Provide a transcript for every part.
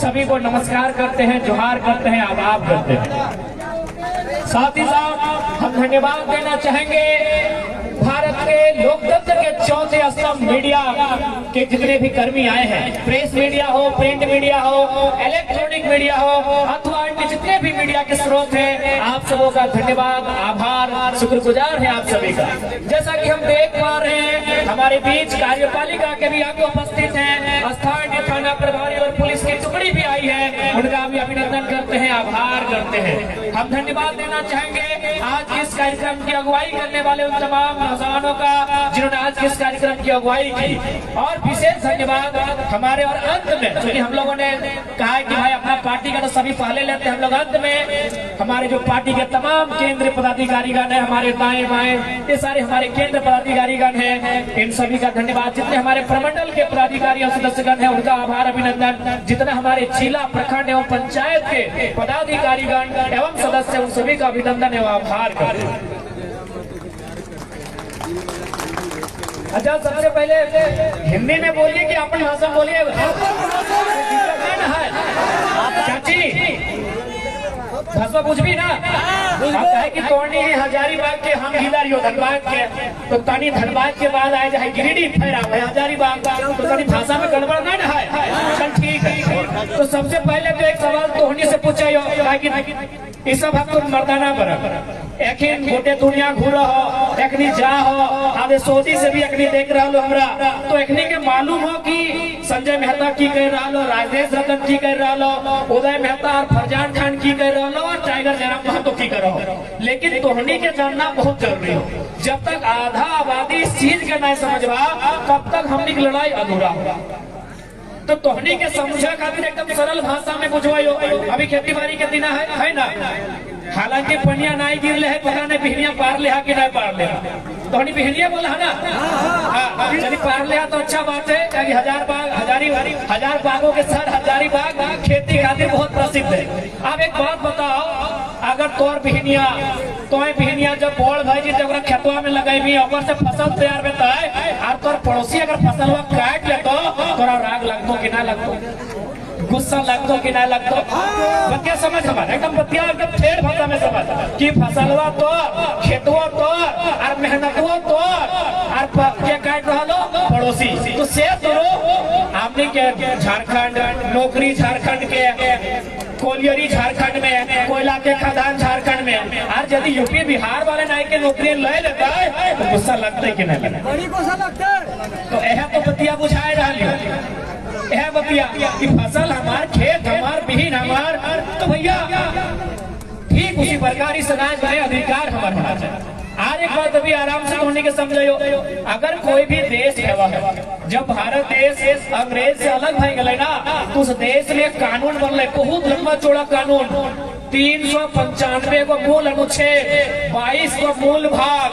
सभी को नमस्कार करते हैं, जोहार करते हैं, आदाब करते हैं। साथ ही साथ हम धन्यवाद देना चाहेंगे भारत के लोकतंत्र के चौथे स्तंभ मीडिया के जितने भी कर्मी आए हैं, प्रेस मीडिया हो, प्रिंट मीडिया हो, इलेक्ट्रॉनिक मीडिया हो, अथवा इनके जितने भी मीडिया के स्रोत हैं, आप सबों का धन्यवाद, आभार, शुक्रगुजार है आप सभी का। जैसा कि हम देख पा रहे हैं हमारे बीच कार्यपालिका के भी अंग उपस्थित हैं, स्थानीय थाना प्रभारी और पुलिस की टुकड़ी भी आई है, उनका भी अभिनंदन करते हैं, आभार करते हैं। हम धन्यवाद देना चाहेंगे आज इस कार्यक्रम की अगुवाई करने वाले उन तमाम नौजवानों का जिन्होंने आज इस कार्यक्रम की अगुवाई की, और विशेष धन्यवाद हमारे और अंत में, क्योंकि हम लोगों ने कहा कि भाई अपना पार्टी का तो सभी पहले लेते हैं, हम लोग अंत में हमारे जो पार्टी के तमाम केंद्रीय पदाधिकारीगण है, हमारे दाएं बाएं ये सारे हमारे केंद्र पदाधिकारीगण हैं, इन सभी का धन्यवाद। जितने हमारे प्रमंडल के पदाधिकारी और सदस्यगण हैं उनका आभार अभिनंदन, जितना हमारे जिला प्रखंड एवं पंचायत के पदाधिकारीगण एवं सदस्य उन सभी का अभिनंदन एवं आभार करते हैं। अच्छा, सबसे पहले हिंदी में बोलिए कि अपनी भाषा में बोलिए। चाची भाषा कुछ भी ना आप कहे कि तोड़नी है हजारीबाग के, हम गिलर यो धनबाद के, तो तनी धनबाद के बाद आए जाए गिरिडीह, फिर आए हजारीबाग, तो तनी भाषा में गड़बड़ ना है। चल ठीक है। तो सबसे पहले तो एक सवाल तोहनी से पूछा इस सब हम तो मर्दाना बराबर एखिन गोटे दुनिया घूर हो, एखनी जा हो, आधे सऊदी से भी एखनी देख रहा लो हमरा, तो एखनी के मालूम हो कि संजय मेहता की कह रहा लो, राजेश रतन की कह रहा लो, उदय मेहता और फरजान खान की कह रहा लो, और टाइगर जयराम महतो की कह रहा हो, लेकिन तोहनी के जानना बहुत जरूरी हो। जब तक आधा आबादी इस चीज के नहीं समझवा तब तक हमनी की लड़ाई अधूरा होगा। तो तोहनी के समझा खातिर एकदम सरल भाषा में बुझवाइयो। अभी खेती बाड़ी के दिन है ना, हालांकि पनिया नहीं गिर ले है, पता नहीं बिहनिया पार ले कि नहीं पार ले, तोहनी बिहनिया बोला है ना, चलिए पार ले तो अच्छा बात है, क्योंकि हजार बागों के साथ हजारीबाग खेती खातिर बहुत प्रसिद्ध है। अब एक बात बताओ, अगर तोर बिहनिया जब बोल भाई जब खेतवा में लगाई और से फसल तैयार होता है, और तोर पड़ोसी अगर फसल काट ले तो तोरा राग लगतो कि ना लगतो, गुस्सा लगतो कि ना लगतो, बतिया समझ हमारे एकदम बतिया एकदम ठेठ भाषा में समझ कि फसलवा तो खेतवा तो और मेहनतवा तो और क्या काट रहा लो पड़ोसी, तो से हमने के झारखंड नौकरी, झारखंड के कोलियरी, झारखंड में कोयला के खदान, झारखंड में, और यदि यूपी बिहार वाले नाई के नौकरी ले लेता है तो गुस्सा लगता है कि नहीं लगता, बड़ी गुस्सा लगता है। तो यह तो बतिया बुझाए रहा यह बतिया कि फसल हमार, खेत हमार, बिहीन हमार, तो भैया ठीक उसी प्रकार इस अनाज में अधिकार हमारा होना चाहिए। आज एक बात अभी आराम से होने के समझो, अगर कोई भी देश है, जब भारत देश अंग्रेज से अलग हो गए ना, तो उस देश में कानून बनले, बहुत लंबा चौड़ा कानून, 395 को मूल अनुच्छेद, 22 को मूल भाग,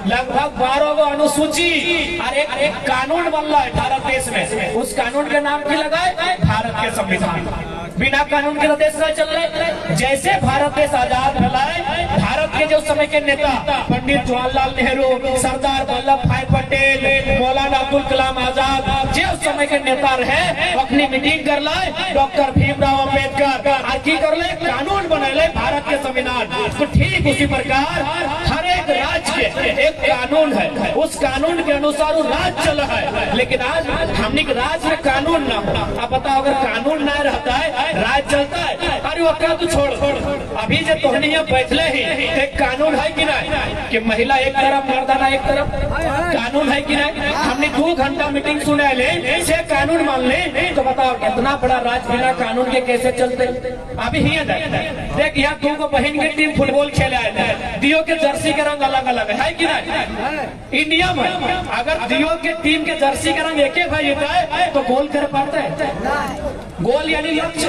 लगभग 12 को अनुसूची, और एक कानून बनला है भारत देश में। उस कानून का नाम की लगाए भारत के संविधान। बिना कानून के देश न चल रहे। जैसे भारत देश आजाद रहा, भारत के जो समय के नेता पंडित जवाहरलाल नेहरू, सरदार वल्लभ भाई पटेल, मौलाना अब्दुल कलाम आजाद, जो समय के नेता रहे, अपनी मीटिंग कर लाए, डॉक्टर भीमराव अम्बेडकर और की कर ले कानून बने भारत के संविधान। तो ठीक उसी प्रकार हर एक राज्य के एक कानून है, उस कानून के अनुसार वो राज्य चल है। लेकिन आज हमने राज्य में कानून ना हो, अब बताओ अगर कानून ना रहता है राज चलता है, अरे वो क्या तू छोड़, अभी जो तोहनी बैठले ही एक कानून है कि नहीं कि महिला एक तरफ मर्दाना एक तरफ, कानून है कि नहीं। हमने 2 घंटा मीटिंग सुने ले से कानून मान ले, तो बताओ इतना बड़ा राज्य बिना कानून के कैसे चलते। अभी ही देख यहाँ तुमको बहन की टीम फुटबॉल खेले आए थे, दियो के जर्सी के रंग अलग अलग है कि नहीं। इंडिया में अगर दियो के टीम के जर्सी का रंग एक भाई होता है तो गोल कर पाता है, गोल यानी लक्ष्य,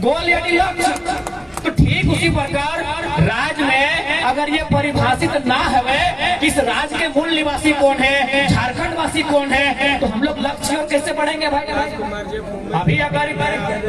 गोल यानी लक्ष्य। तो ठीक उसी प्रकार राज्य में अगर ये परिभाषित ना है कि इस राज्य के मूल निवासी कौन है, झारखंड वासी कौन है, तो हम लोग लक्ष्य और कैसे बढ़ेंगे भाई। अभी अगर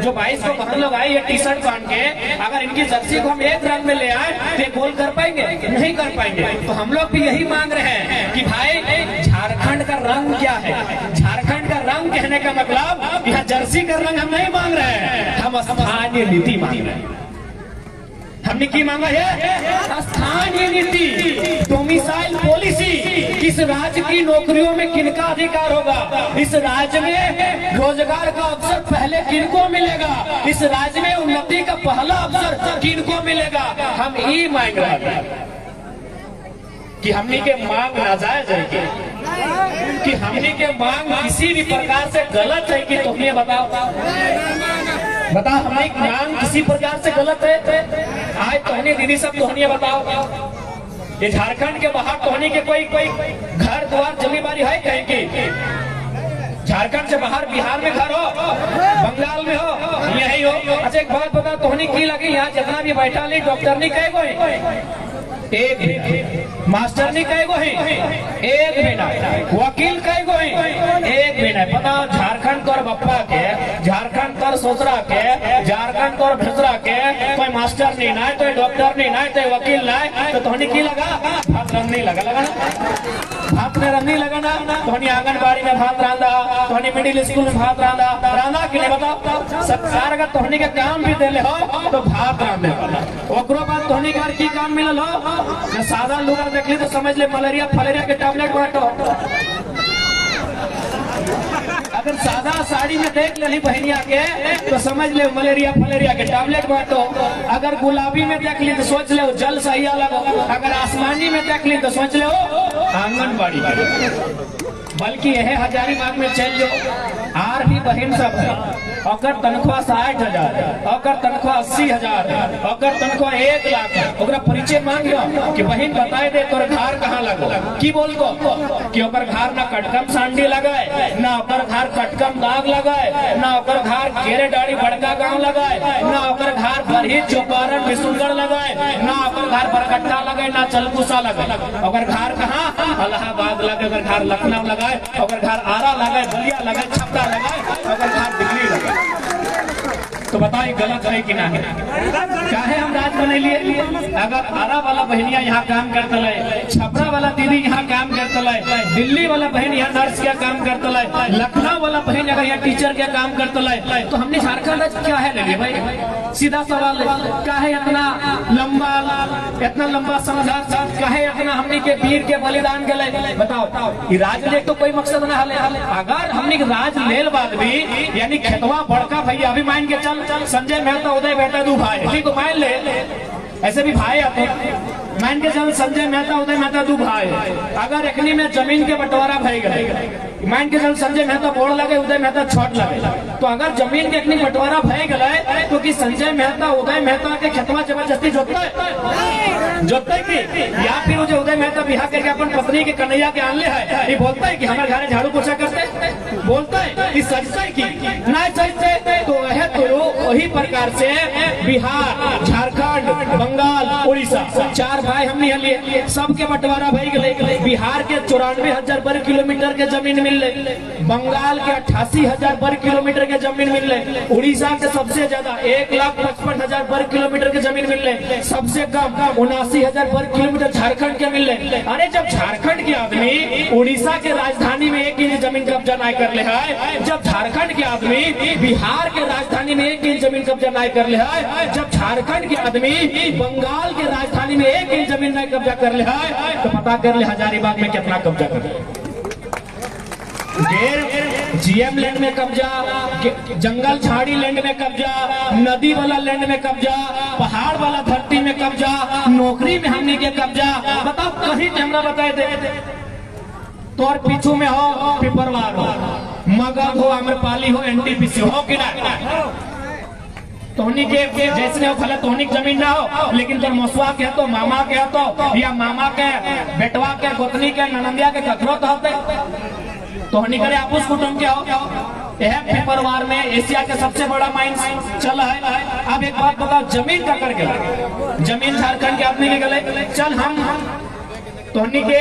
जो 22 को बहन लोग आई टी शर्ट पहन के, अगर इनकी जर्सी को हम एक रंग में ले आए तो गोल कर पाएंगे? नहीं कर पाएंगे। तो हम लोग भी यही मांग रहे हैं कि भाई झारखंड का रंग क्या है, झारखंड का रंग कहने का मतलब यहाँ जर्सी का रंग हम नहीं मांग रहे हैं, हम स्थानीय नीति मांग रहे हैं। हमने की मांगा है स्थानीय नीति, डोमिसाइल पॉलिसी। किस राज्य की नौकरियों में किनका अधिकार होगा, इस राज्य में रोजगार का अवसर पहले किनको मिलेगा, इस राज्य में उन्नति का पहला अवसर किनको मिलेगा। हम ये मांग रहे हैं कि हमने के मांग नाजायज है कि हमने के मांग किसी भी प्रकार से गलत है कि तुमने बताओ हमारी मांग किसी प्रकार से गलत है। आज तोहनी दीदी सब तोहनी बताओ, ये झारखंड के बाहर तोहनी के कोई घर द्वार जमींदारी है कहीं की? झारखंड से बाहर बिहार में घर हो, बंगाल में हो, यही हो। अच्छा एक बात बता, तोहनी की लगी यहाँ जितना भी बैठा ली डॉक्टर नहीं कहे गो एक, मास्टर नहीं कहे गो है एक बिना, वकील कहे गो है एक बिना। पता झारखंड तोर बप्पा के, झारखंड तोर सोचरा के, झारखंड तोर भेसरा के कोई मास्टर नहीं ना, तो डॉक्टर नहीं ना, तो वकील ना, तो तोहनी की लगा भात रंग नहीं लगा ना, भात में रंग नहीं लगा ना। तोहनी आंगनबाड़ी में भात रांधा, तोहनी मिडिल स्कूल में भात रांधा कि नहीं बताओ। सरकार अगर तोहनी के काम भी देले हो तो भात रांधे वाला, ओकरो बाद तोहनी घर की काम मिलल हो। सादा लोग देख ली तो समझ ले मलेरिया फलेरिया के टैबलेट बांटो। अगर सादा साड़ी में देख ले बहनिया के तो समझ ले मलेरिया फलेरिया के टैबलेट बांटो। अगर गुलाबी में देख ली तो सोच ले जल सही लगो। अगर आसमानी में देख ली तो सोच ले आंगनबाड़ी। बल्कि यह हजारीबाग में चल जो आर भी बहन सब है, अगर तनख्वाह 60,000, अगर तनख्वाह 80,000, अगर तनख्वाह 1 लाख, ओकरा परिचय मांग लो कि बहन बताए दे तोर घर कहाँ लगो। की बोल को कि ओकर घर ना कटकम सांडी लगाए, ना ओकर घर कटकम दाग लगाए, ना ओकर घर घेरे डाड़ी बड़का गांव लगाए, ना ओकर घर बरही चौपारण बिसुलगढ़ लगाए, ना ओकर घर बरकट्टा लगाए, ना चलकुसा लगाए। ओकर घर कहाँ इलाहाबाद लगे, ओकर घर लखनऊ लगाए, ओकर घर आरा लगाए, बलिया लगाए, छपरा लगाए, ओकर घर दिल्ली लगाए। तो बताइए गलत है कि ना है? चाहे हम राज बने लिए, अगर आरा वाला बहनिया यहाँ काम करते लाए, छपरा वाला दीदी यहाँ काम करते लाए, दिल्ली वाला बहन यहाँ नर्स क्या काम करते लाए, लखनऊ वाला बहन अगर यहाँ टीचर क्या काम करते लाए, तो हमने झारखंड राज्य क्या है लेंगे भाई? सीधा सवाल है, क्या है इतना लंबा संघर्ष, क्या है इतना हमने के वीर के बलिदान के लिए? बताओ ये राज ले तो कोई मकसद ना हले। अगर हमने राज लेल बाद भी यानी खेतवा बड़का भैया अभी मान के चल संजय मेहता उदय मेहता 2 भाई, ठीक मान ले, ऐसे भी भाई आते मान के चल संजय मेहता उदय मेहता 2 भाई। अगर एकनी में जमीन के बंटवारा भई गए, मान के चल संजय मेहता बोड़ लगे, उदय मेहता छोट लगे, तो अगर जमीन के एकनी बंटवारा भई गए तो कि संजय मेहता उदय मेहता के खेतवा जबरदस्ती जोतता है कि या फिर वो जो उदय मेहता बिहार करके अपन पत्नी के कन्हैया के आनले है, ये बोलता है कि हमारे घर झाड़ू पोछा करते, बोलता है कि सजता है कि ना सजते। तो वह तो वही प्रकार से बिहार, झारखंड, बंगाल, उड़ीसा 4 भाई हमने लिए, सबके बंटवारा भई गए। बिहार के 94,000 वर्ग किलोमीटर के जमीन मिल रहे, बंगाल के 88,000 वर्ग किलोमीटर के जमीन मिल रहे, उड़ीसा के सबसे ज्यादा 1,55,000 वर्ग किलोमीटर के जमीन मिल रहे, सबसे कम 79,000 वर्ग किलोमीटर झारखंड के मिल रहे। अरे जब झारखंड के आदमी उड़ीसा के राजधानी में 1 इंच जमीन कब्जा नहीं कर ले है, जब झारखंड के आदमी बिहार के राजधानी में 1 इंच जमीन कब्जा नहीं कर ले है, जब झारखंड के आदमी बंगाल के राजधानी में 1 इंच जमीन नहीं कब्जा कर ले है, तो पता कर ले हजारीबाग में कितना कब्जा कर ले। जीएम लैंड में कब्जा, जंगल झाड़ी लैंड में कब्जा, नदी वाला लैंड में कब्जा, पहाड़ वाला धरती में कब्जा, नौकरी में हमने के कब्जा। बताओ कहीं हमरा बताए दे तो और पीछू में हो पिपरवार हो, मगध हो, आम्रपाली हो, एनटीपीसी हो कि ना, तोहनी के जैसे हो भले तोहनी जमीन ना हो, लेकिन तो मसुआ के तो मामा के तो या मामा के बेटवा के गोतनी के ननंदिया के ककरो तो होते, तोहनी करे आपूस कुटुंब के हो। यह पिपरवार में एशिया के सबसे बड़ा माइंस चल है। अब एक बात बताओ, जमीन का कर गए, जमीन झारखंड के आदमी के गले, चल हम तोहनी के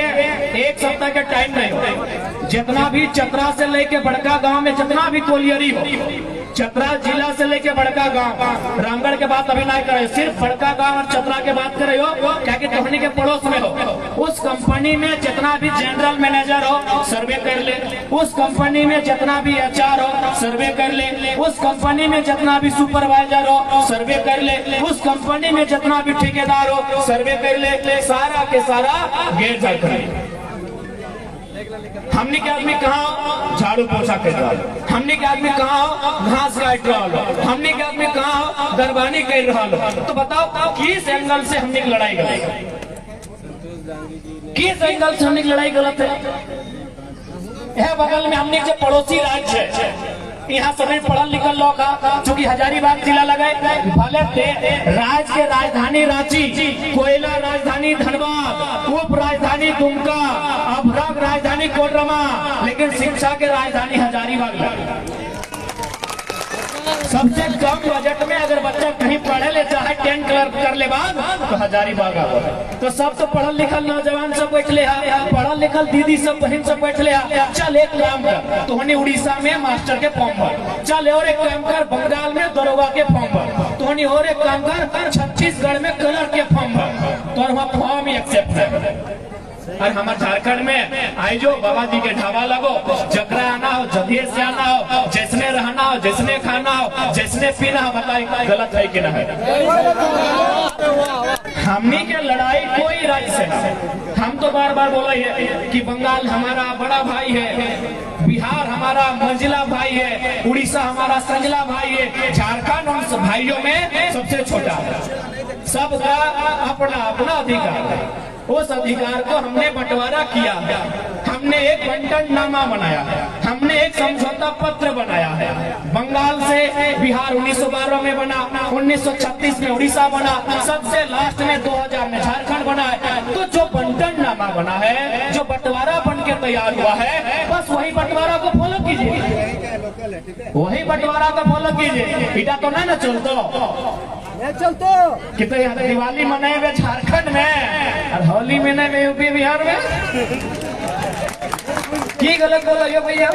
1 सप्ताह का टाइम नहीं हो, जितना भी चतरा से लेके बड़का गांव में जितना भी कोलियरी हो, चतरा जिला से लेके बड़का गांव, रामगढ़ के बात अभी नहीं करे, सिर्फ बड़का गांव और चतरा के बात करे हो, क्या कि तोहनी के पड़ोस में हो। उस कंपनी में जितना भी जनरल मैनेजर हो सर्वे कर ले, उस कंपनी में जितना भी एचआर हो सर्वे कर ले, उस कंपनी में जितना भी सुपरवाइजर हो सर्वे कर ले, उस कंपनी में जितना भी ठेकेदार हो सर्वे कर ले, सारा के सारा गैर सरकारी। हमने के आदमी कहाँ झाड़ू पोछा कर रहा है, हमने के आदमी कहाँ घास काट रहा है, हमने के आदमी कहाँ दरबानी कर रहा है। तो बताओ किस एंगल से हमने की लड़ाई गलत है, किस एंगल से हमने की लड़ाई गलत है। यह बगल में हमने जो पड़ोसी राज्य है, यहाँ सभी पढ़ल लिखल लोग चूंकि हजारीबाग जिला लगे, भले राज्य के राजधानी रांची, कोयला राजधानी धनबाद, उप राजधानी दुमका, अभ्रक राजधानी कोडरमा, लेकिन शिक्षा के राजधानी हजारीबाग लगे। सबसे कम बजट में अगर बच्चा कहीं पढ़े ले चाहे 10 क्लियर कर ले बाद तो हजारीबाग आ। तो सब तो पढ़ल लिखल नौजवान सब बैठ ले, पढ़ल लिखल दीदी सब बहन सब बैठ ले, चल एक काम कर तोहनी उड़ीसा में मास्टर के फॉर्म भर, चल और एक काम कर बंगाल में दरोगा के फॉर्म भर, तोहनी और एक काम कर छत्तीसगढ़ में कलर के फॉर्म भर, तो वहाँ फॉर्म ही एक्सेप्ट है। और हमारे झारखंड में आई जो बाबा जी के ढाबा लगो, जकरा आना हो जदिये से आना हो, जैसने रहना हो, जैसने खाना हो, जैसने पीना हो, बताइए गलत है कि ना है। हमनी के लड़ाई कोई राज्य से ना, हम तो बार बार बोला है कि बंगाल हमारा बड़ा भाई है, बिहार हमारा मंझला भाई है, उड़ीसा हमारा संजला भाई है, झारखंड उन भाइयों में सबसे छोटा है। सबका अपना अपना अधिकार है, उस अधिकार को हमने बंटवारा किया है, हमने एक बंटननामा बनाया है, हमने एक समझौता पत्र बनाया है। बंगाल से बिहार 1912 में बना, 1936 में उड़ीसा बना, सबसे लास्ट में 2000 में झारखंड बना है। तो जो बंटननामा बना है, जो बंटवारा बन के तैयार हुआ है, बस वही बंटवारा को फॉलो कीजिए, वही बंटवारा को फॉलो कीजिए। इटा तो नहीं ना चलतो कि तो यहाँ दिवाली मनाए झारखंड में और होली मनाए यूपी बिहार में, की गलत बोला यो भैया,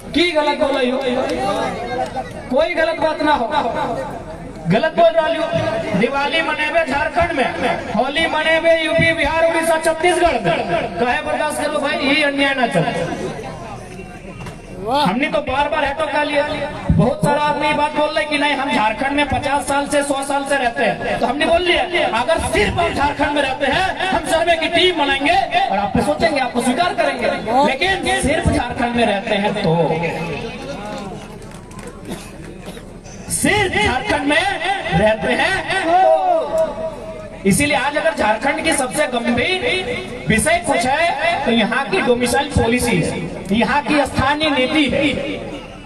की गलत बोला यो, कोई गलत बात ना हो, गलत बोल रहा हो। दिवाली मनेबे झारखंड में, होली मनेबे यूपी बिहार उड़ीसा छत्तीसगढ़ में, कहे बर्दाश्त करो भाई, ये अन्याय ना चले। हमने तो बार बार हटो कर लिया, बहुत सारा आदमी बात बोल रहे कि नहीं हम झारखंड में 50 साल से 100 साल से रहते हैं, तो हमने बोल लिया अगर सिर्फ हम झारखंड में रहते हैं हम सर्वे की टीम बनाएंगे और आप पे सोचेंगे, आपको स्वीकार करेंगे, लेकिन सिर्फ झारखंड में रहते हैं तो सिर्फ झारखंड में रहते हैं तो इसीलिए आज अगर झारखंड की सबसे गंभीर विषय कुछ है तो यहाँ की डोमिसाइल पॉलिसी है, यहाँ की स्थानीय नीति है।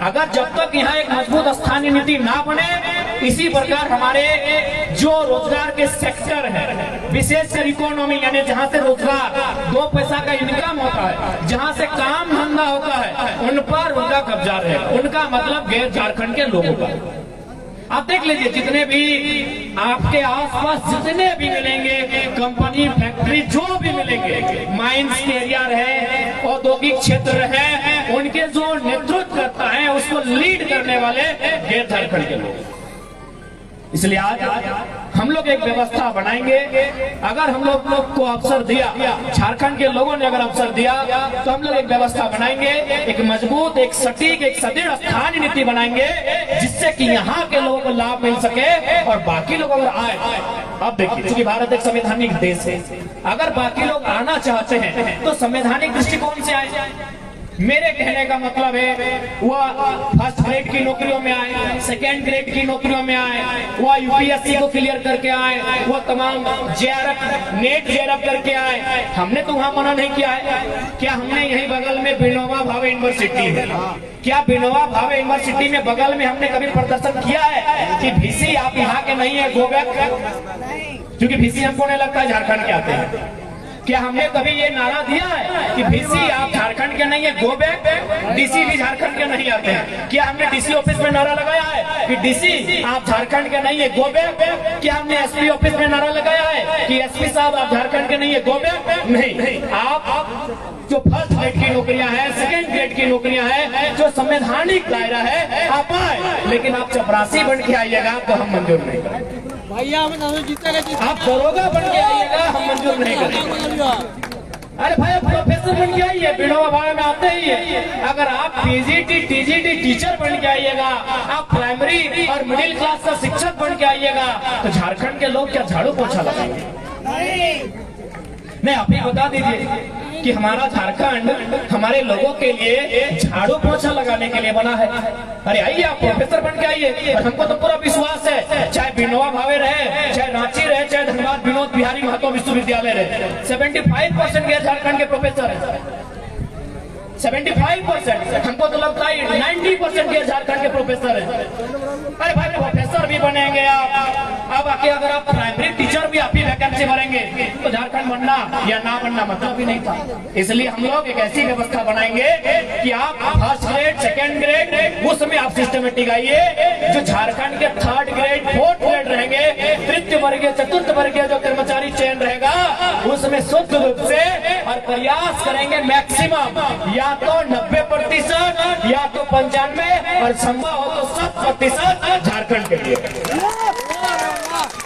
अगर जब तक यहाँ एक मजबूत स्थानीय नीति ना बने, इसी प्रकार हमारे जो रोजगार के सेक्टर है, विशेषकर इकोनॉमी यानी जहाँ से रोजगार 2 पैसा का इनकम होता है, जहाँ से काम धंधा होता है, उन पर उनका कब्जा रहेगा, उनका मतलब गैर झारखंड के लोगों का। आप देख लीजिए जितने भी आपके आसपास जितने भी मिलेंगे कंपनी फैक्ट्री जो भी मिलेंगे, माइंस के एरिया रहे, औद्योगिक क्षेत्र है, उनके जो नेतृत्व करता है उसको लीड करने वाले गैर झारखंड के लोग। इसलिए आज हम लोग एक व्यवस्था बनाएंगे। अगर हम लोग को अवसर दिया, झारखंड के लोगों ने अगर अवसर दिया, तो हम लोग एक व्यवस्था बनाएंगे, एक मजबूत, एक सटीक, एक सदृढ़ स्थानीय नीति बनाएंगे, जिससे कि यहाँ के लोगों को लाभ मिल सके और बाकी लोग अगर आए। अब देखिए, क्योंकि भारत एक संवैधानिक देश है, अगर बाकी लोग आना चाहते हैं तो संवैधानिक दृष्टिकोण से आए। मेरे कहने का मतलब है वह फर्स्ट ग्रेड की नौकरियों में आए, सेकेंड ग्रेड की नौकरियों में आए, वह यूपीएससी को क्लियर करके आए, वह तमाम जेआरएफ नेट जेआरएफ करके आए। हमने तो वहां मना नहीं किया है। क्या हमने यही बगल में विनोबा भावे यूनिवर्सिटी है, क्या विनोबा भावे यूनिवर्सिटी में बगल में हमने कभी प्रदर्शन किया है कि भीसी आप यहाँ के नहीं है, गो बैक? क्योंकि भीसी हमको नहीं लगता है झारखंड के आते हैं। क्या हमने कभी ये नारा दिया है कि भीसी आप झारखंड के नहीं है, गो बैक? डीसी भी झारखंड के नहीं आते हैं। क्या हमने डीसी ऑफिस में नारा लगाया है कि डीसी आप झारखंड के नहीं है, गो बैक? क्या हमने एसपी ऑफिस में नारा लगाया है कि एसपी साहब आप झारखंड के नहीं है, गो बैक? नहीं, आप जो फर्स्ट ग्रेड की नौकरियां हैं, सेकंड ग्रेड की नौकरियां हैं, जो संवैधानिक दायरा है, आप आए, लेकिन आप चपरासी बन के आइएगा तो हम मंजूर नहीं करेंगे। भैया आप दरोगा बन के आइएगा, हम मंजूर नहीं करेंगे। अरे भाई प्रोफेसर बन के आइए, विनोबा भावे में आते ही है। अगर आप पीजीटी टीजीटी टीचर बन के आइएगा, आप प्राइमरी और मिडिल क्लास का शिक्षक बन के आइएगा, तो झारखंड के लोग क्या झाड़ू पोछा लगाएंगे? नहीं, आप ही बता दीजिए कि हमारा झारखंड हमारे लोगों के लिए झाड़ू पोछा लगाने के लिए बना है। अरे आइए, आप प्रोफेसर बन के आइए। और हमको तो पूरा विश्वास है, चाहे विनोबा भावे रहे, चाहे रांची रहे, चाहे धनबाद विनोद बिहारी महतो विश्वविद्यालय रहे, 75% के झारखंड के प्रोफेसर है। 75%, हमको तो लगता है 90% के झारखंड के प्रोफेसर है। अरे भाई प्रोफेसर भी बनेंगे आप, अब आके अगर आप प्राइमरी टीचर भी आप ही वैकेंसी भरेंगे तो झारखंड बनना या ना बनना मतलब ही नहीं था। इसलिए हम लोग एक ऐसी व्यवस्था बनाएंगे कि आप फर्स्ट ग्रेड, सेकेंड ग्रेड, उसमें आप सिस्टमेटिक आइए। जो झारखंड के थर्ड ग्रेड, फोर्थ ग्रेड रहेंगे, तृतीय वर्गीय, चतुर्थ वर्गीय जो कर्मचारी चयन रहेगा, उसमें शुद्ध रूप से और प्रयास करेंगे मैक्सिमम या तो 90% या तो 95% और संभव हो तो 100% झारखंड के लिए।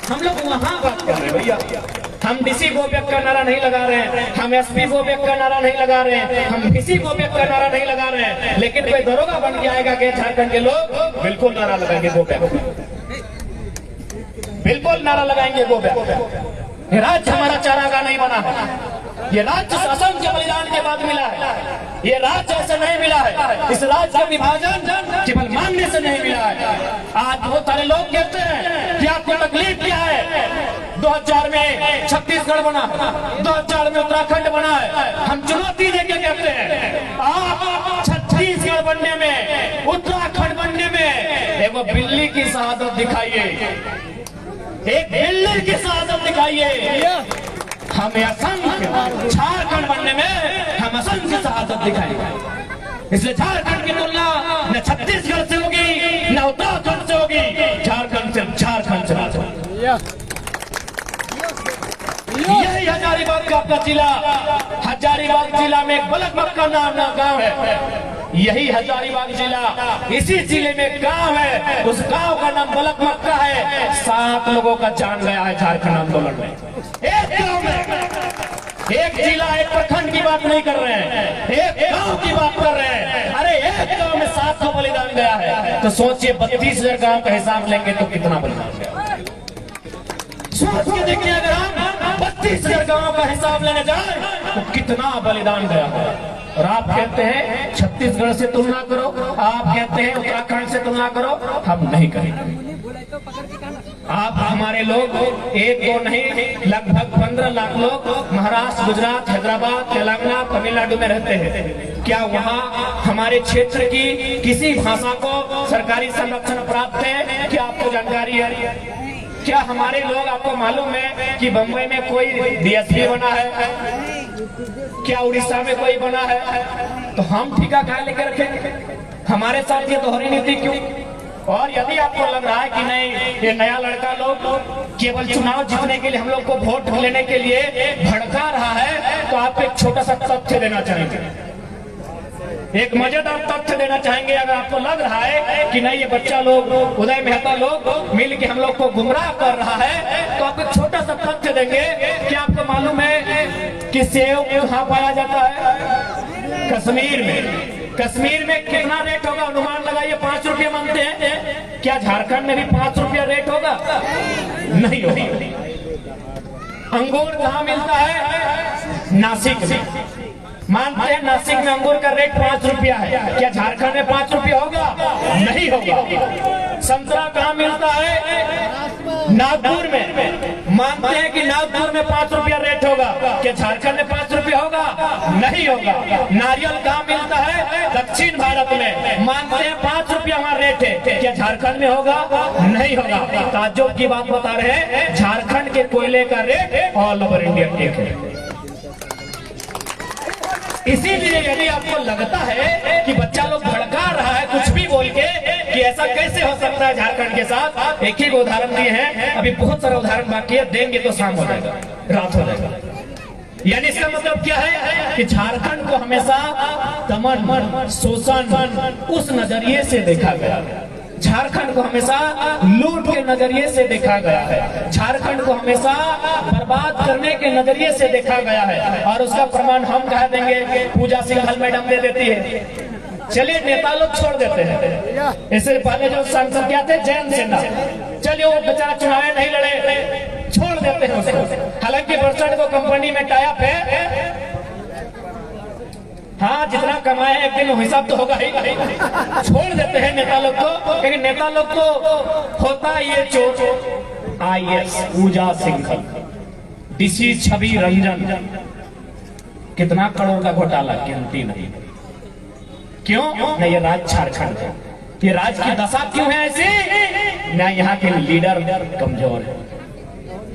हम लोग वहां बात कर रहे हैं भैया, हम डीसी गो बैक का नारा नहीं लगा रहे हैं, हम एसपी गो बैक का नारा नहीं लगा रहे हैं, हम डीसी गो बैक का नारा नहीं लगा रहे हैं। लेकिन कोई दरोगा बन के आएगा कि झारखंड के लोग बिल्कुल नारा लगाएंगे गो बैक, बिल्कुल नारा लगाएंगे गो बैक। ये राज्य हमारा चारागाह नहीं बना है, ये राज्य शासन के बलिदान के बाद मिला है, ये राज्य ऐसे नहीं मिला है। इस राज्य का विभाजन केवल मांगने से नहीं मिला है। आज बहुत सारे लोग कहते हैं कि आपको तकलीफ क्या है, 2004 में छत्तीसगढ़ बना, 2004 में उत्तराखंड बना है। हम चुनौती देके कहते हैं, आप छत्तीसगढ़ बनने में, उत्तराखंड बनने में एक बिल्ली की शहादत दिखाइए, एक बिल्ली की शहादत दिखाइए। हम असंख्य झारखंड बनने में हम असंख्य शहादत दिखाएंगे। इसलिए झारखंड की तुलना न छत्तीसगढ़ से होगी न उत्तराखंड से होगी, झारखंड से होगी। यही हजारीबाग का आपका जिला, हजारीबाग जिला में एक बलक मक्का नाम का गाँव है, यही हजारीबाग जिला, इसी जिले में गांव है, उस गांव का नाम बलक मक्का है। 7 लोगों का जान गया है झारखंड आंदोलन में, एक गांव में। एक जिला, एक प्रखंड की बात नहीं कर रहे हैं, एक गांव की बात कर रहे हैं। अरे एक गांव में 7 का बलिदान गया है, तो सोचिए 32,000 गांव का हिसाब लेंगे तो कितना बलिदान गया। सोच के देखिए, अगर हम 32,000 गांव का हिसाब लेने जाए तो कितना बलिदान गया है। और आप कहते हैं छत्तीसगढ़ से तुलना करो, आप कहते हैं उत्तराखंड से तुलना करो, हम नहीं करेंगे। आप हमारे लोग एक दो नहीं, लगभग 15 लाख लोग महाराष्ट्र, गुजरात, हैदराबाद, तेलंगाना, तमिलनाडु में रहते हैं। क्या वहाँ हमारे क्षेत्र की किसी भाषा को सरकारी संरक्षण प्राप्त है? क्या आपको जानकारी है? क्या हमारे लोग, आपको मालूम है कि बंबई में कोई डीएसपी बना है? क्या उड़ीसा में कोई बना है? तो हम ठिका खाए लेकर रखेंगे? हमारे साथ ये दोहरी नीति क्यों? और यदि आपको लग रहा है कि नहीं, ये नया लड़का लोग केवल चुनाव जीतने के लिए, हम लोग को वोट लेने के लिए भड़का रहा है, तो आपको एक छोटा सा तथ्य देना चाहेंगे, एक मजेदार तथ्य देना चाहेंगे। अगर आपको लग रहा है कि नहीं, ये बच्चा लोग, उदय मेहता लोग मिल के हम लोग को गुमराह कर रहा है, तो आपको छोटा सा तथ्य देंगे कि आपको मालूम है कि सेब कहाँ पाया जाता है? कश्मीर में। कश्मीर में कितना रेट होगा? अनुमान लगाइए, 5 रुपये मानते हैं। क्या झारखंड में भी 5 रुपया रेट होगा? नहीं होगा। अंगूर कहाँ मिलता है? नासिक में। मानते हैं नासिक में अंगूर का रेट 5 रुपया है, क्या झारखंड में 5 रुपया होगा? नहीं होगा। संतरा कहाँ मिलता है? नागपुर में। मानते हैं कि नागपुर में 5 रुपया रेट होगा, क्या झारखंड में 5 रुपया होगा? नहीं होगा। नारियल कहाँ मिलता है? दक्षिण भारत में। मानते हैं 5 रुपया वहाँ रेट है, क्या झारखंड में होगा? नहीं होगा। ताज्जुब की बात बता रहे हैं, झारखंड के कोयले का रेट ऑल ओवर इंडिया एक है। इसीलिए यदि आपको लगता है कि बच्चा लोग भड़का रहा है कुछ भी बोल के कि ऐसा कैसे हो सकता है झारखंड के साथ, एक ही उदाहरण दिए हैं, अभी बहुत सारे उदाहरण बाकी है, देंगे तो शाम हो जाएगा, रात हो जाएगा। यानी इसका मतलब क्या है कि झारखंड को हमेशा दमन, शोषण उस नजरिए से देखा गया। झारखंड को हमेशा लूट के नजरिए से देखा गया है। झारखंड को हमेशा बर्बाद करने के नजरिए से देखा गया है। और उसका प्रमाण हम कह देंगे, पूजा सिंघल मैडम दे देती है। चलिए नेता लोग छोड़ देते हैं। इससे पहले जो सांसद क्या थे, जयंत सिन्हा, चलिए वो बेचारा चुनाव नहीं लड़े, छोड़ देते हैं उसको। हालांकि बरसठ को कंपनी में टाइप है, हाँ जितना कमाए एक दिन हिसाब तो होगा ही। छोड़ देते हैं नेता लोग को, लेकिन नेता लोग को होता ये चोर। IAS पूजा सिंघल, DC छवि रंजन, कितना करोड़ का घोटाला गिनती नहीं। क्यों? न ये राज झारखंड है, ये राज की दशा क्यों है ऐसी? न यहाँ के लीडर कमजोर है।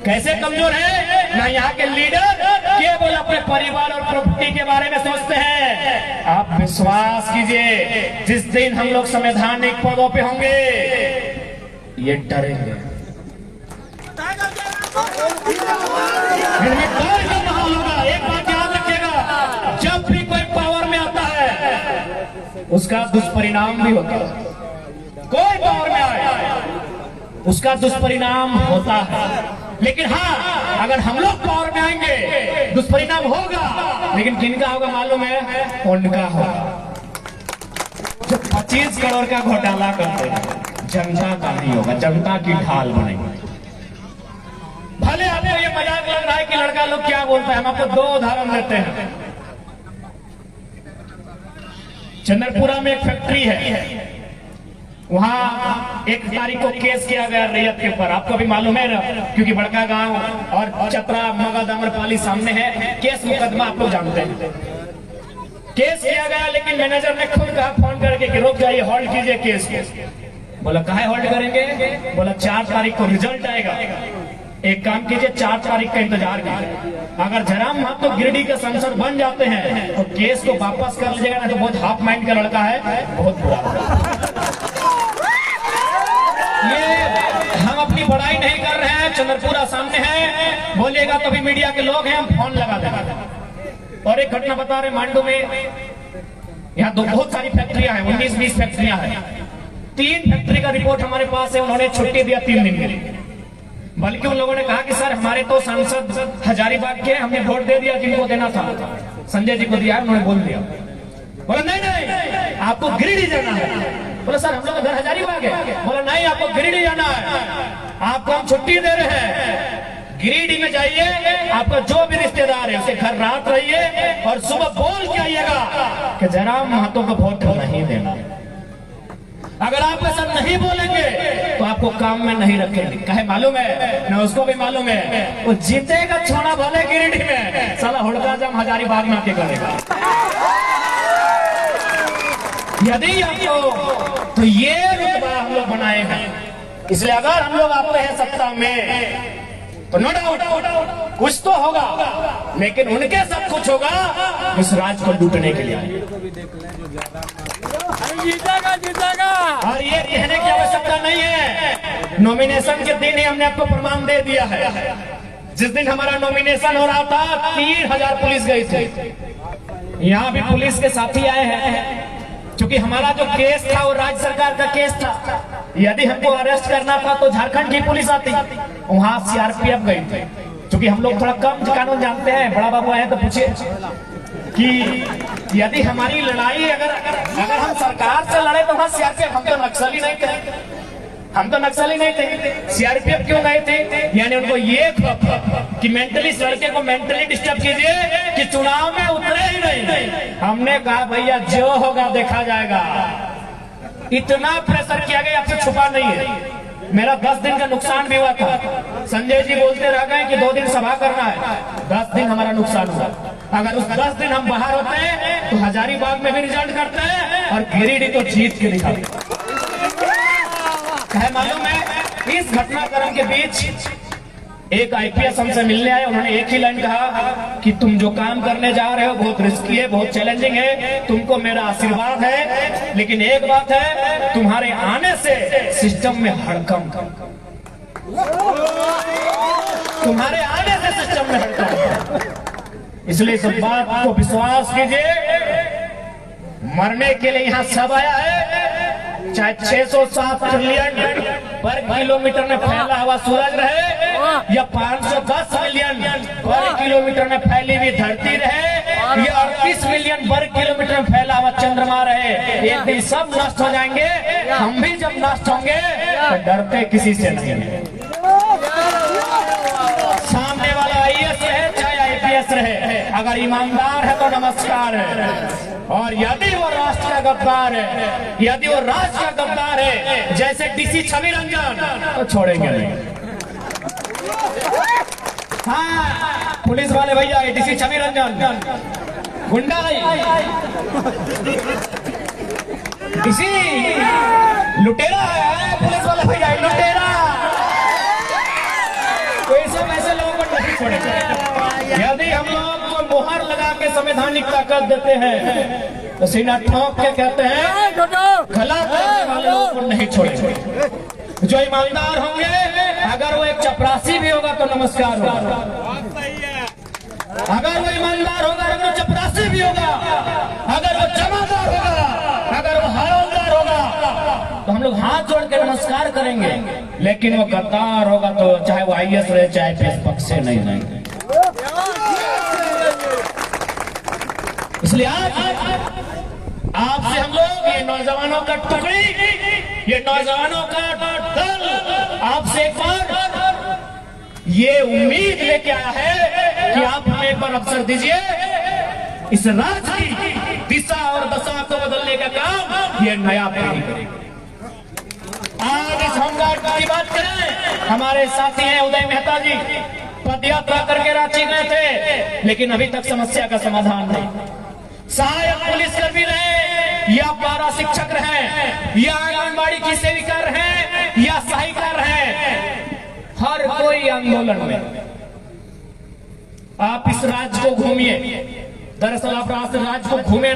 कैसे कमजोर है? ना यहाँ के लीडर केवल अपने परिवार और प्रॉपर्टी के बारे में सोचते हैं। आप विश्वास कीजिए, जिस दिन हम लोग संवैधानिक पदों पे होंगे, ये डरेंगे। माहौल होगा। एक बात याद रखिएगा, जब भी कोई पावर में आता है उसका दुष्परिणाम भी होता है। कोई पावर में आए उसका दुष्परिणाम होता है। लेकिन हाँ, अगर हम लोग पावर में आएंगे दुष्परिणाम होगा, लेकिन किनका होगा मालूम है? उनका होगा जो 25 करोड़ का घोटाला करते हैं। जनता का नहीं होगा, जनता की ढाल बनेगी। भले आपको ये मजाक लग रहा है कि लड़का लोग क्या बोलता है, हम आपको 2 उदाहरण देते हैं। चंद्रपुरा में एक फैक्ट्री है, वहां 1 तारीख को केस किया गया रैयत के ऊपर। आपको भी मालूम है ना, क्योंकि बड़का गांव और चतरा, मगध, अमरपाली सामने है। केस मुकदमा आप लोग जानते हैं। केस किया गया, लेकिन मैनेजर ने खुद कहा फोन करके कि रुक जाइए, होल्ड कीजिए केस को। बोला काहे होल्ड करेंगे? बोला 4 तारीख को रिजल्ट आएगा, एक काम कीजिए 4 तारीख का इंतजार कीजिए। अगर जयराम महतो गिरिडीह के सांसद बन जाते हैं तो केस को वापस कर लीजिएगा, ना तो बहुत हाफ माइंड का लड़का है, बहुत बुरा होगा। ये हम अपनी बड़ाई नहीं कर रहे हैं, चंद्रपुरा सामने है, बोलिएगा तो भी मीडिया के लोग हैं, हम फोन लगा देंगे। और एक घटना बता रहे, मांडू में यहाँ बहुत सारी फैक्ट्रियां हैं, 19-20 फैक्ट्रियां हैं। 3 फैक्ट्री का रिपोर्ट हमारे पास है, उन्होंने छुट्टी दिया 3 दिन के लिए। बल्कि उन लोगों ने कहा कि सर हमारे तो सांसद हजारीबाग के, हमने वोट दे दिया जिनको देना था, संजय जी को दिया, उन्होंने बोल दिया। बोला नहीं आपको गिरिडीह जाना है। बोला सर हम लोग घर हजारीबाग है। बोला नहीं आपको गिरिडीह जाना है, आपको हम छुट्टी दे रहे हैं, गिरिडीह में जाइए, आपका जो भी रिश्तेदार है उसे घर रात रहिए और सुबह बोल के आइएगा कि जयराम महतो को वोट नहीं देना। अगर आप ऐसा नहीं बोलेंगे तो आपको काम में नहीं रखेंगे। कहे मालूम है ना, उसको भी मालूम है, वो जीतेगा छोड़ा भले गिरिडीह में, साला हुड़का जम हजारीबाग में आके करेगा। यदि आपको तो ये रुतबा हम लोग बनाए हैं, इसलिए अगर हम लोग आते हैं सत्ता में तो नो डाउट कुछ तो होगा, लेकिन उनके सब कुछ होगा इस राज को लूटने के लिए। जीतेगा। और ये कहने की आवश्यकता नहीं है, नॉमिनेशन के दिन ही हमने आपको प्रमाण दे दिया है। जिस दिन हमारा नॉमिनेशन हो रहा था 3000 पुलिस गई थी। यहाँ भी पुलिस के साथी आए हैं, क्योंकि हमारा जो केस था वो राज्य सरकार का केस था। यदि हमको अरेस्ट करना था तो झारखंड की पुलिस आती, वहां CRPF गई थी। क्योंकि हम लोग थोड़ा कम कानून जानते हैं, बड़ा बाबू आए तो पूछिए कि यदि हमारी लड़ाई अगर हम सरकार से लड़े तो वहां CRPF, हम तो नक्सली नहीं थे, हम तो नक्सली नहीं थे। CRPF क्यों नहीं थे? यानी उनको ये कि मेंटली लड़के को मेंटली डिस्टर्ब कीजिए कि चुनाव में उतरे ही नहीं। हमने कहा भैया जो होगा देखा जाएगा। इतना प्रेशर किया गया, आपसे छुपा नहीं है। मेरा 10 दिन का नुकसान भी हुआ था। संजय जी बोलते रह गए कि 2 दिन सभा करना है, 10 दिन हमारा नुकसान हुआ। अगर उस 10 दिन हम बाहर होते हैं तो हजारीबाग में भी रिजल्ट करते हैं और गिरिडीह तो जीत के दिखाते। मालूम है इस घटनाक्रम के बीच एक IPS हमसे मिलने आए, उन्होंने एक ही लाइन कहा कि तुम जो काम करने जा रहे हो बहुत रिस्की है, बहुत चैलेंजिंग है, तुमको मेरा आशीर्वाद है, लेकिन एक बात है, तुम्हारे आने से सिस्टम में हड़कंप, तुम्हारे आने से सिस्टम में हड़कंप। इसलिए इस बात को विश्वास कीजिए, मरने के लिए यहाँ सब आया है, चाहे 607 ट्रिलियन वर्ग किलोमीटर में फैला हुआ सूरज रहे या 510 मिलियन वर्ग किलोमीटर में फैली हुई धरती रहे या 38 मिलियन वर्ग किलोमीटर में फैला हुआ चंद्रमा रहे, एक दिन सब नष्ट हो जाएंगे। हम भी जब नष्ट होंगे तो डरते किसी से नहीं। सामने वाला आईएएस है चाहे आईपीएस रहे, अगर ईमानदार है तो नमस्कार है, और यदि वो राष्ट्र का गद्दार है, यदि वो राष्ट्र का गद्दार है जैसे डीसी छवि रंजन, तो छोड़ेंगे नहीं। हाँ, पुलिस वाले भैया डीसी छवि रंजन गुंडा डीसी लुटेरा है, पुलिस वाले भैया लुटेरा, तो ऐसे लोगों को नहीं छोड़ेंगे। यदि हम लोग को मोहर लगा के संवैधानिक ताकत देते हैं तो सीना ठोक के कहते हैं गला करने वाले लोगों को नहीं छोड़ेंगे। जो ईमानदार होंगे, अगर वो एक चपरासी भी होगा तो नमस्कार होगा, अगर वो ईमानदार होगा, अगर वो चपरासी भी होगा, अगर वो जमादार होगा, अगर वो हवलदार होगा, तो हम लोग हाथ जोड़ के नमस्कार करेंगे। लेकिन वो गद्दार होगा तो चाहे वो आईएएस रहे चाहे आईपीएस पक्ष से नहीं रहेंगे। इसलिए आपसे हम लोग ये नौजवानों का टुकड़ी, ये नौजवानों का दल आपसे एक बार ये उम्मीद लेके आया है कि आप हमें एक बार अवसर दीजिए, इस राज्य की दिशा और दशा को बदलने का काम ये नया पीढ़ी करेगी। आज इस होमगार्ड की बात करें, हमारे साथी हैं उदय मेहता जी, पद यात्रा करके रांची गए थे, लेकिन अभी तक समस्या का समाधान नहीं। सहायक पुलिसकर्मी रहे या पारा शिक्षक रहे या आंगनबाड़ी की सेविका रहे या सहायिका रहे, हर कोई आंदोलन में। आप इस राज्य को घूमिए, दरअसल आप राज्य को घूमे